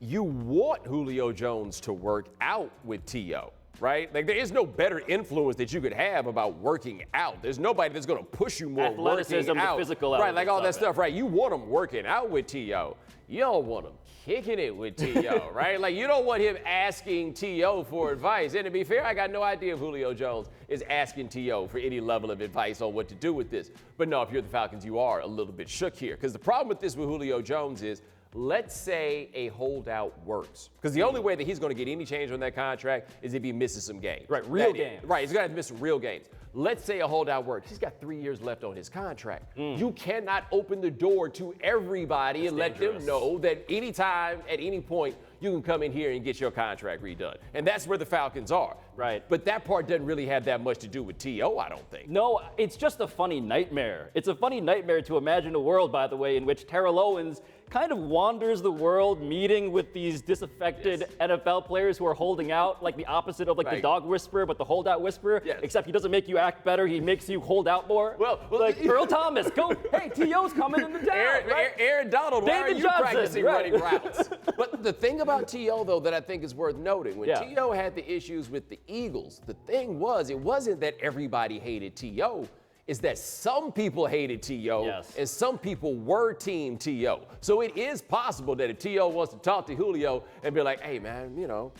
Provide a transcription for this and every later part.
you want Julio Jones to work out with T.O., right? Like, there is no better influence that you could have about working out. There's nobody that's going to push you more athleticism, working out. the physical right, like all that elements of it. stuff, right? You want him working out with T.O. You don't want him kicking it with T.O., right? Like, you don't want him asking T.O. for advice. And to be fair, I got no idea if Julio Jones is asking T.O. for any level of advice on what to do with this. But no, if you're the Falcons, you are a little bit shook here. Because the problem with this with Julio Jones is, let's say a holdout works. Because the only way that he's going to get any change on that contract is if he misses some games. Right, real games. Right, he's going to have to miss some real games. Let's say a holdout works. He's got 3 years left on his contract. You cannot open the door to everybody and let them know that anytime, at any point, you can come in here and get your contract redone. And that's where the Falcons are. Right. But that part doesn't really have that much to do with T.O., I don't think. No, it's just a funny nightmare. It's a funny nightmare to imagine a world, by the way, in which Terrell Owens kind of wanders the world meeting with these disaffected NFL players who are holding out, like the opposite of like the dog whisperer, but the holdout whisperer, except he doesn't make you act better, he makes you hold out more. Well, like Earl Thomas, go, hey, T.O.'s coming in the down. Aaron Donald, why are David you Johnson, practicing running routes? But the thing about T.O., though, that I think is worth noting, when T.O. had the issues with the Eagles, the thing was, it wasn't that everybody hated T.O., is that some people hated T.O. and some people were team T.O. So it is possible that if T.O. wants to talk to Julio and be like, hey, man, you know,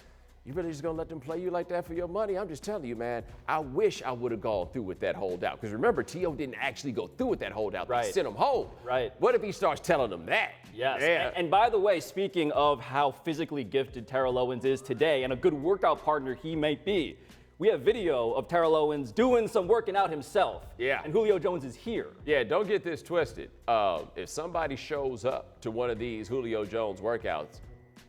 you really just gonna let them play you like that for your money? I'm just telling you, man, I wish I would have gone through with that holdout. Because remember, T.O. didn't actually go through with that holdout. They sent him home. What if he starts telling them that? And by the way, speaking of how physically gifted Terrell Owens is today and a good workout partner he might be, we have video of Terrell Owens doing some working out himself. And Julio Jones is here. Don't get this twisted. If somebody shows up to one of these Julio Jones workouts,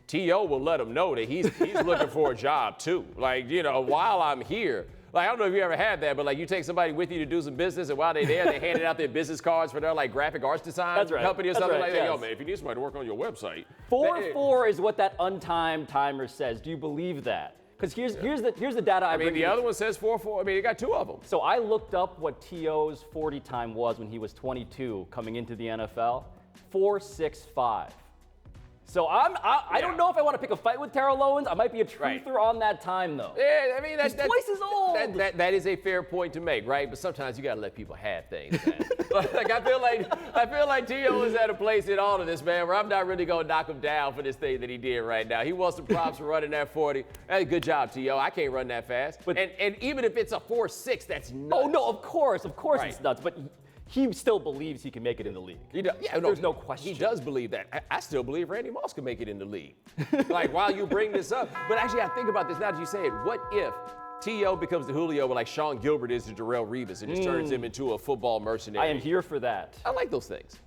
T.O. will let him know that he's looking for a job too. Like, you know, while I'm here, like, I don't know if you ever had that, but like you take somebody with you to do some business, and while they're there, they handed out their business cards for their like graphic arts design company or something like that. Yo, man, if you need somebody to work on your website. 4-4 is what that untimed timer says. Do you believe that? Because here's the data I mean, the other one says 4-4. I mean, you got two of them. So I looked up what T.O.'s 40 time was when he was 22 coming into the NFL. 4.65. So I don't know if I want to pick a fight with Terrell Owens. I might be a truther on that time, though. Yeah, I mean, he's twice as old. That is a fair point to make, right? But sometimes you got to let people have things, man. Like I feel like T.O. is at a place in all of this, man, where I'm not really gonna knock him down for this thing that he did right now. He wants some props for running that 40. Hey, good job, T.O. I can't run that fast. But and even if it's a 4.6, that's nuts. Oh no, of course it's nuts. But he still believes he can make it in the league. There's no question. He does believe that. I still believe Randy Moss can make it in the league. Like, while you bring this up. But actually, I think about this now that you say it. What if T.O. becomes the Julio like Sean Gilbert is to Darrelle Revis and just turns him into a football mercenary? I am here for that. I like those things.